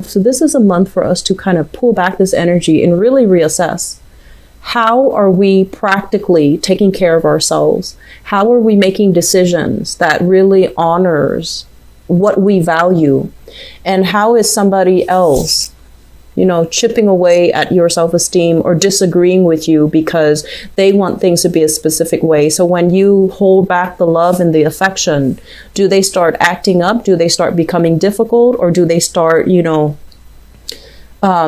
month. So this is a month for us to kind of pull back this energy and really reassess. How are we practically taking care of ourselves? How are we making decisions that really honors what we value? And how is somebody else, chipping away at your self-esteem or disagreeing with you because they want things to be a specific way? So when you hold back the love and the affection, do they start acting up? Do they start becoming difficult? Or do they start,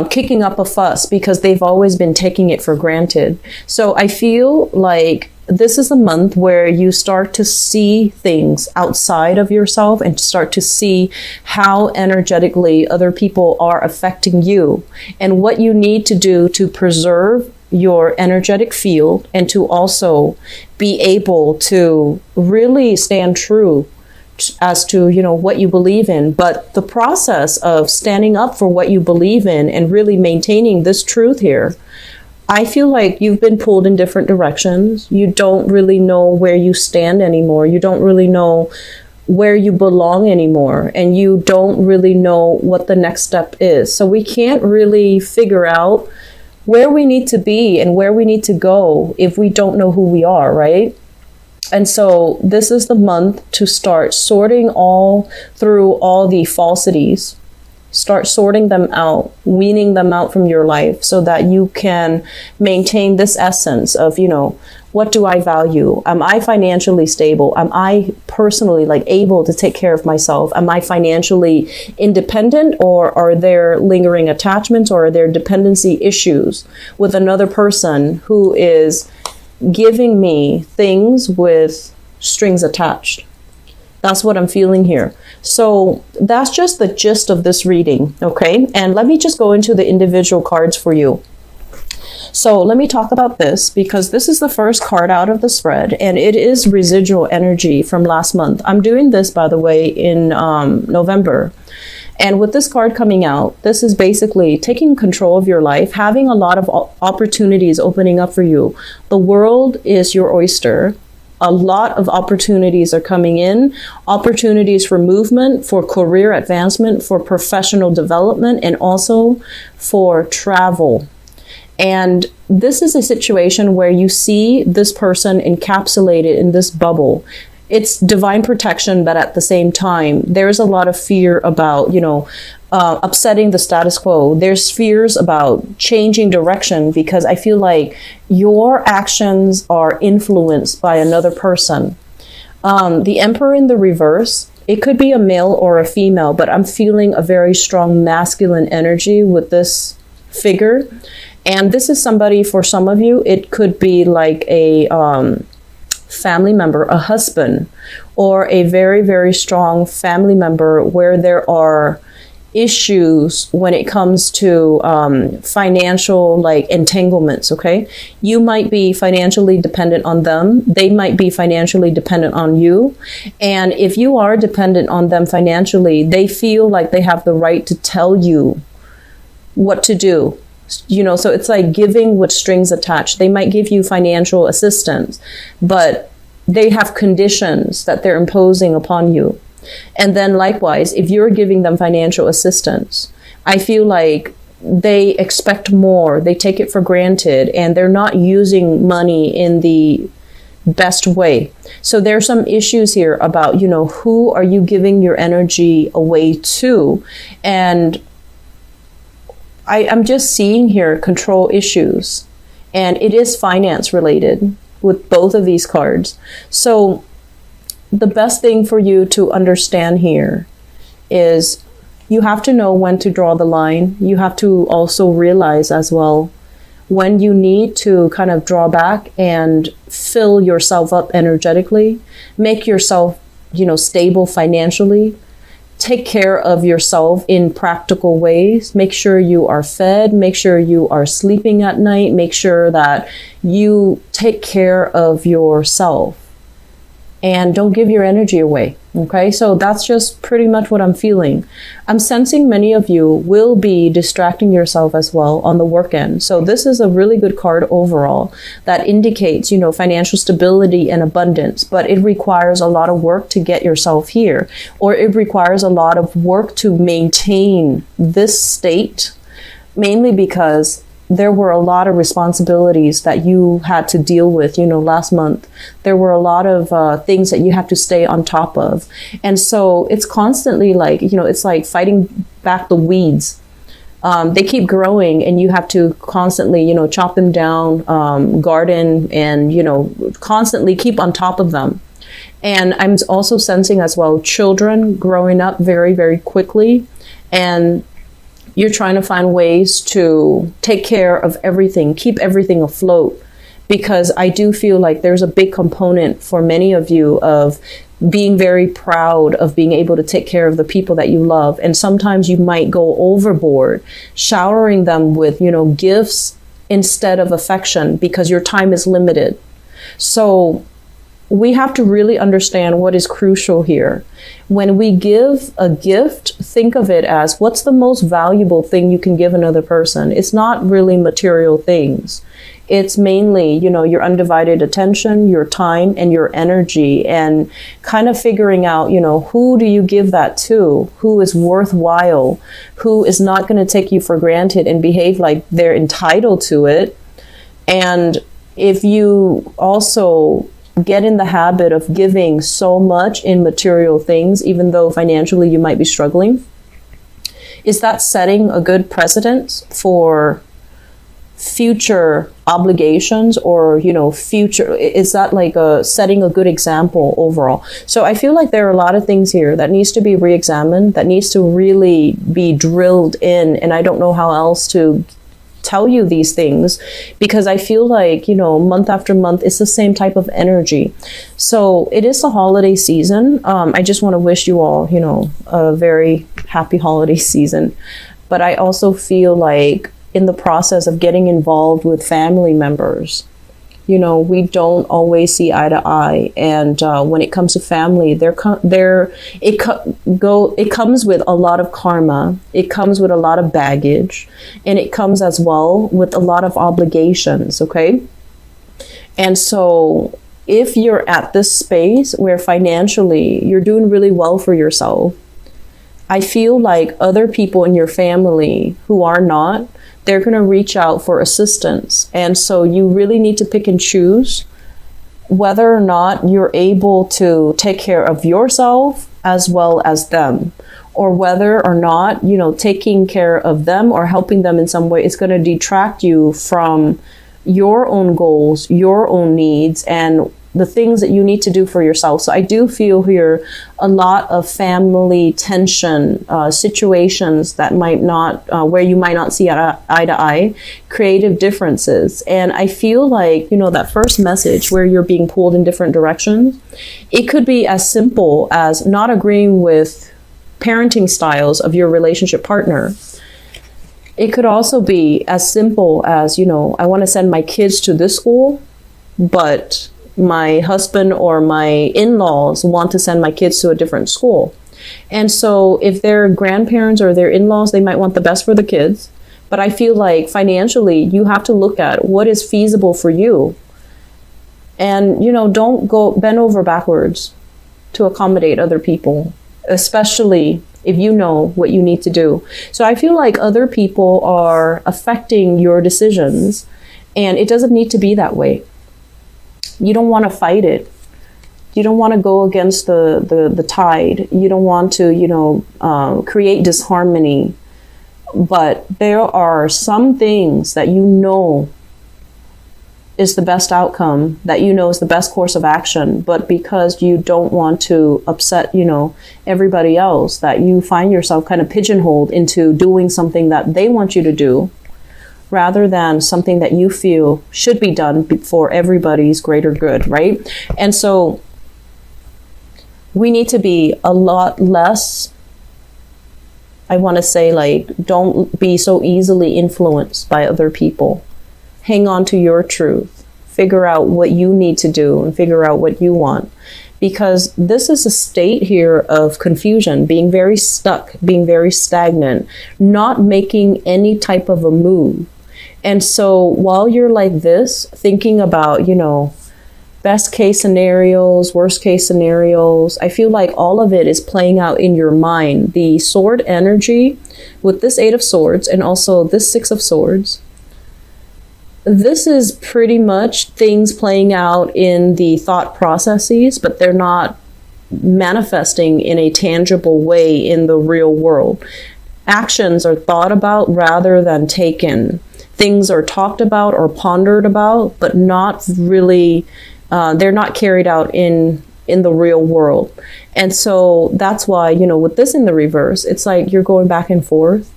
kicking up a fuss because they've always been taking it for granted? So I feel like this is a month where you start to see things outside of yourself and start to see how energetically other people are affecting you and what you need to do to preserve your energetic field and to also be able to really stand true as to, what you believe in. But the process of standing up for what you believe in and really maintaining this truth here, I feel like you've been pulled in different directions. You don't really know where you stand anymore. You don't really know where you belong anymore. And you don't really know what the next step is. So we can't really figure out where we need to be and where we need to go if we don't know who we are, right? And so this is the month to start sorting through all the falsities. Start sorting them out, weaning them out from your life so that you can maintain this essence of, what do I value? Am I financially stable? Am I personally able to take care of myself? Am I financially independent, or are there lingering attachments, or are there dependency issues with another person who is giving me things with strings attached? That's what I'm feeling here. So that's just the gist of this reading, okay? And let me just go into the individual cards for you. So let me talk about this because this is the first card out of the spread, and it is residual energy from last month. I'm doing this, by the way, in November. And with this card coming out, this is basically taking control of your life, having a lot of opportunities opening up for you. The world is your oyster. A lot of opportunities are coming in, opportunities for movement, for career advancement, for professional development, and also for travel. And this is a situation where you see this person encapsulated in this bubble. It's divine protection, but at the same time, there's a lot of fear about, upsetting the status quo. There's fears about changing direction because I feel like your actions are influenced by another person. The Emperor in the reverse, it could be a male or a female, but I'm feeling a very strong masculine energy with this figure. And this is somebody, for some of you, it could be like a family member, a husband, or a very, very strong family member where there are issues when it comes to financial entanglements. Okay, you might be financially dependent on them, they might be financially dependent on you, and if you are dependent on them financially, they feel like they have the right to tell you what to do. So it's like giving with strings attached. They might give you financial assistance, but they have conditions that they're imposing upon you. And then likewise, if you're giving them financial assistance, I feel like they expect more, they take it for granted, and they're not using money in the best way. So there's some issues here about, who are you giving your energy away to? And I'm just seeing here control issues, and it is finance related with both of these cards. So the best thing for you to understand here is you have to know when to draw the line. You have to also realize as well when you need to kind of draw back and fill yourself up energetically, make yourself, stable financially. Take care of yourself in practical ways. Make sure you are fed. Make sure you are sleeping at night. Make sure that you take care of yourself. and don't give your energy away. Okay, so that's just pretty much what I'm feeling. I'm sensing many of you will be distracting yourself as well on the work end. So this is a really good card overall that indicates, financial stability and abundance, but it requires a lot of work to get yourself here, or it requires a lot of work to maintain this state, mainly because there were a lot of responsibilities that you had to deal with, last month. There were a lot of things that you have to stay on top of. And so it's constantly like, it's like fighting back the weeds. They keep growing and you have to constantly, chop them down, garden, and, constantly keep on top of them. And I'm also sensing as well children growing up very, very quickly, and you're trying to find ways to take care of everything, keep everything afloat, because I do feel like there's a big component for many of you of being very proud of being able to take care of the people that you love. And sometimes you might go overboard, showering them with, gifts instead of affection, because your time is limited. So we have to really understand what is crucial here. When we give a gift, think of it as what's the most valuable thing you can give another person. It's not really material things. It's mainly, your undivided attention, your time, and your energy, and kind of figuring out, who do you give that to? Who is worthwhile? Who is not going to take you for granted and behave like they're entitled to it? And if you also get in the habit of giving so much in material things, even though financially you might be struggling, is that setting a good precedent for future obligations, or future, is that like setting a good example overall? So I feel like there are a lot of things here that needs to be re-examined, that needs to really be drilled in, and I don't know how else to tell you these things, because I feel like, month after month, it's the same type of energy. So it is the holiday season. I just want to wish you all, a very happy holiday season. But I also feel like in the process of getting involved with family members, we don't always see eye to eye. And when it comes to family, it comes with a lot of karma. It comes with a lot of baggage, and it comes as well with a lot of obligations. Okay. And so if you're at this space where financially you're doing really well for yourself, I feel like other people in your family who are not, they're going to reach out for assistance. And so you really need to pick and choose whether or not you're able to take care of yourself as well as them, or whether or not, taking care of them or helping them in some way is going to detract you from your own goals, your own needs, and the things that you need to do for yourself. So I do feel here a lot of family tension, situations that might not, where you might not see eye to eye, creative differences. And I feel like, that first message where you're being pulled in different directions, it could be as simple as not agreeing with parenting styles of your relationship partner. It could also be as simple as, I want to send my kids to this school, but my husband or my in-laws want to send my kids to a different school. And so if they're grandparents or their in-laws, they might want the best for the kids. But I feel like financially, you have to look at what is feasible for you. And, don't go bend over backwards to accommodate other people, especially if you know what you need to do. So I feel like other people are affecting your decisions, and it doesn't need to be that way. You don't want to fight it. You don't want to go against the tide. You don't want to, create disharmony. But there are some things that is the best outcome, that is the best course of action. But because you don't want to upset, everybody else, that you find yourself kind of pigeonholed into doing something that they want you to do, rather than something that you feel should be done for everybody's greater good, right? And so we need to be a lot less, I want to say, don't be so easily influenced by other people. Hang on to your truth. Figure out what you need to do and figure out what you want. because this is a state here of confusion, being very stuck, being very stagnant, not making any type of a move. And so while you're like this, thinking about, best case scenarios, worst case scenarios, I feel like all of it is playing out in your mind. The sword energy with this 8 of Swords and also this 6 of Swords, this is pretty much things playing out in the thought processes, but they're not manifesting in a tangible way in the real world. Actions are thought about rather than taken. Things are talked about or pondered about, but not really, they're not carried out in the real world. And so that's why, with this in the reverse, it's like you're going back and forth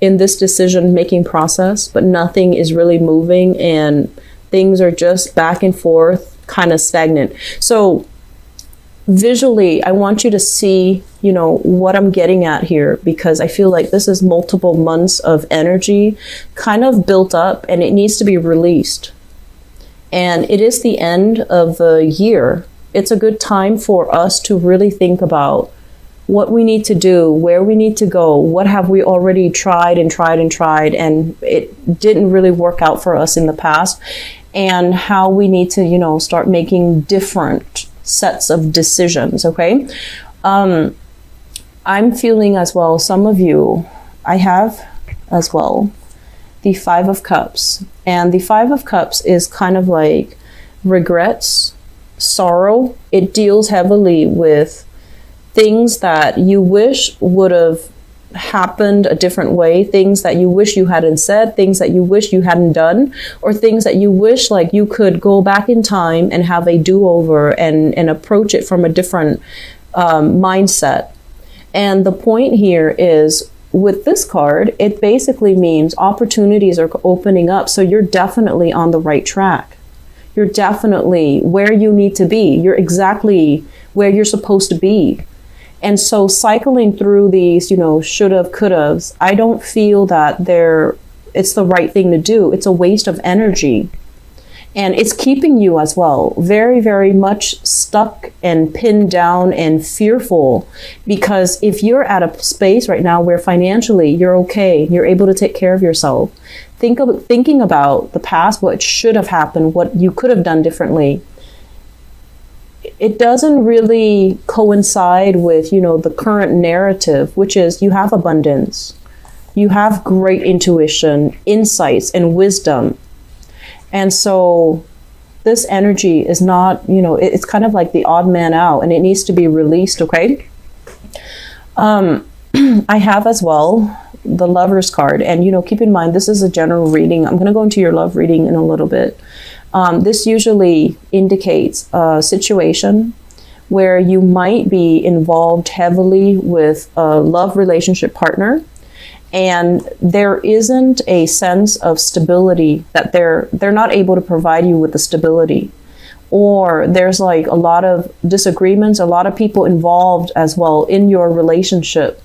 in this decision making process, but nothing is really moving and things are just back and forth, kind of stagnant. So visually, I want you to see, what I'm getting at here, because I feel like this is multiple months of energy kind of built up and it needs to be released. And it is the end of the year. It's a good time for us to really think about what we need to do, where we need to go, what have we already tried and it didn't really work out for us in the past, and how we need to, start making different sets of decisions, okay? I'm feeling as well, some of you, I have as well, the 5 of Cups. And the 5 of Cups is kind of like regrets, sorrow. It deals heavily with things that you wish would have happened a different way, things that you wish you hadn't said, things that you wish you hadn't done, or things that you wish like you could go back in time and have a do-over and approach it from a different mindset. And the point here is, with this card, it basically means opportunities are opening up. So you're definitely on the right track. You're definitely where you need to be. You're exactly where you're supposed to be. And so cycling through these, should've, could've, I don't feel that it's the right thing to do. It's a waste of energy. And it's keeping you as well very, very much stuck and pinned down and fearful. Because if you're at a space right now where financially you're okay, you're able to take care of yourself, thinking about the past, what should have happened, what you could have done differently, it doesn't really coincide with, the current narrative, which is you have abundance, you have great intuition, insights, and wisdom. And so this energy is not, it's kind of like the odd man out, and it needs to be released, okay? I have as well the Lover's card, and, keep in mind, this is a general reading. I'm going to go into your love reading in a little bit. This usually indicates a situation where you might be involved heavily with a love relationship partner, and there isn't a sense of stability, that they're not able to provide you with the stability, or there's like a lot of disagreements, a lot of people involved as well in your relationship,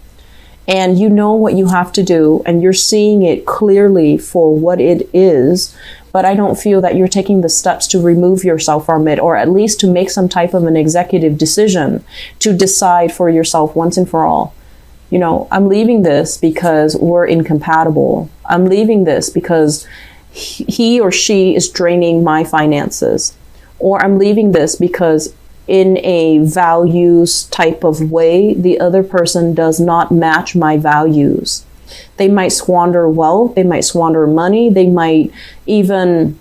and you know what you have to do and you're seeing it clearly for what it is, but I don't feel that you're taking the steps to remove yourself from it, or at least to make some type of an executive decision to decide for yourself once and for all. I'm leaving this because we're incompatible. I'm leaving this because he or she is draining my finances. Or I'm leaving this because in a values type of way, the other person does not match my values. They might squander wealth, they might squander money, they might even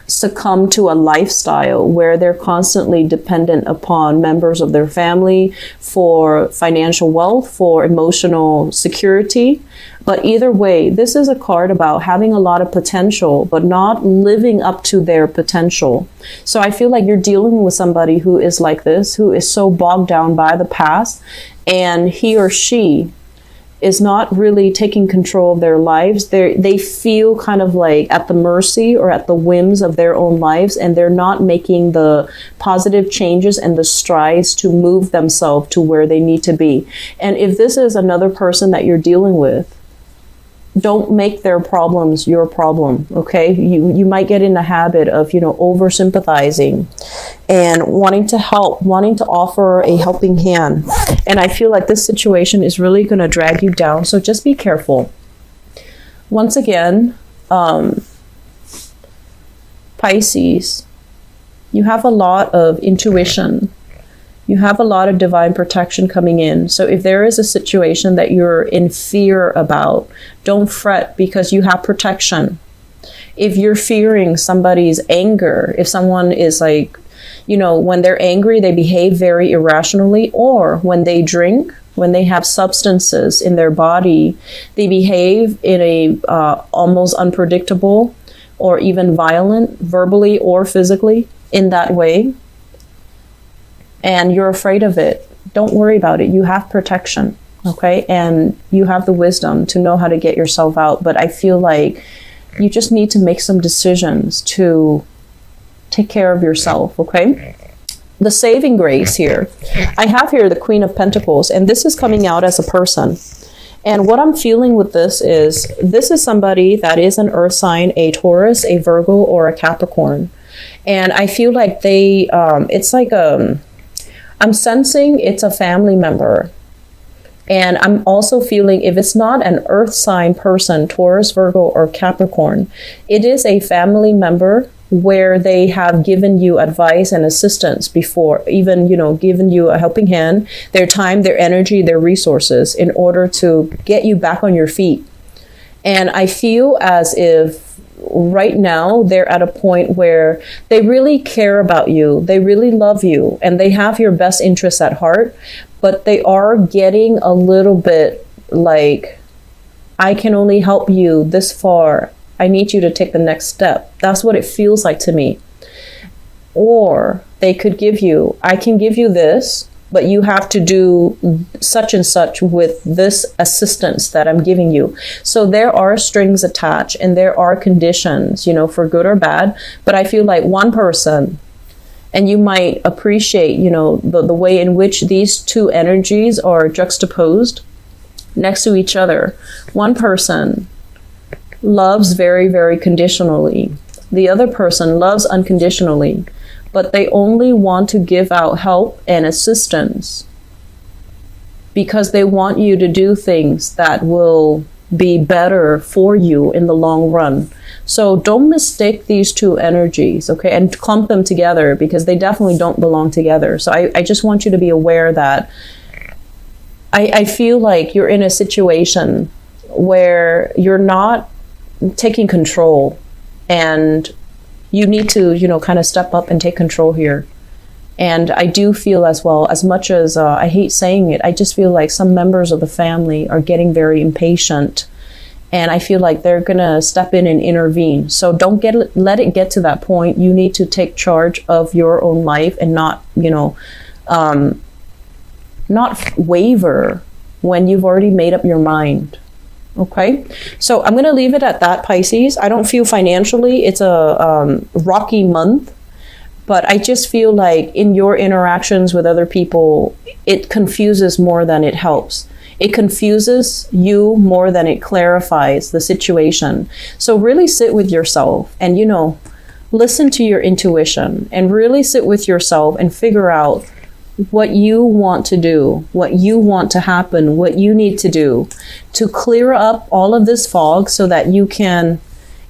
succumb to a lifestyle where they're constantly dependent upon members of their family for financial wealth, for emotional security. But either way, this is a card about having a lot of potential, but not living up to their potential. So I feel like you're dealing with somebody who is like this, who is so bogged down by the past, and he or she is not really taking control of their lives. They feel kind of like at the mercy or at the whims of their own lives, and they're not making the positive changes and the strides to move themselves to where they need to be. And if this is another person that you're dealing with, don't make their problems your problem. Okay, you might get in the habit of, you know, over sympathizing and wanting to help, wanting to offer a helping hand, and I feel like this situation is really going to drag you down, so just be careful. Once again, Pisces, you have a lot of intuition. You have a lot of divine protection coming in. So if there is a situation that you're in fear about, don't fret, because you have protection. If you're fearing somebody's anger, if someone is like, you know, when they're angry, they behave very irrationally, or when they drink, when they have substances in their body, they behave in a almost unpredictable or even violent, verbally or physically, in that way, and you're afraid of it, don't worry about it. You have protection, okay? And you have the wisdom to know how to get yourself out. But I feel like you just need to make some decisions to take care of yourself, okay? The saving grace here, I have here the Queen of Pentacles, and this is coming out as a person. And what I'm feeling with this is somebody that is an earth sign, a Taurus, a Virgo, or a Capricorn. And I feel like they, it's like I'm sensing it's a family member. And I'm also feeling if it's not an earth sign person, Taurus, Virgo, or Capricorn, it is a family member where they have given you advice and assistance before, even, you know, given you a helping hand, their time, their energy, their resources in order to get you back on your feet. And I feel as if right now they're at a point where they really care about you, they really love you, and they have your best interests at heart, but they are getting a little bit like, I can only help you this far, I need you to take the next step. That's what it feels like to me. Or they could give you, I can give you this, but you have to do such and such with this assistance that I'm giving you. So there are strings attached and there are conditions, you know, for good or bad. But I feel like one person, and you might appreciate, you know, the way in which these two energies are juxtaposed next to each other. One person loves very, very conditionally. The other person loves unconditionally. But they only want to give out help and assistance because they want you to do things that will be better for you in the long run. So don't mistake these two energies, okay, and clump them together, because they definitely don't belong together. So I just want you to be aware that I feel like you're in a situation where you're not taking control, and you need to, you know, kind of step up and take control here. And I do feel as well, as much as I hate saying it, I just feel like some members of the family are getting very impatient, and I feel like they're gonna step in and intervene. So don't let it get to that point. You need to take charge of your own life and not, you know, not waver when you've already made up your mind. Okay, so I'm going to leave it at that, Pisces. I don't feel financially it's a rocky month, but I just feel like in your interactions with other people, it confuses more than it helps. It confuses you more than it clarifies the situation. So really sit with yourself and, you know, listen to your intuition and really sit with yourself and figure out what you want to do, what you want to happen, what you need to do to clear up all of this fog so that you can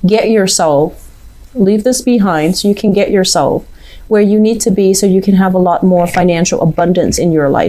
get yourself, leave this behind so you can get yourself where you need to be so you can have a lot more financial abundance in your life.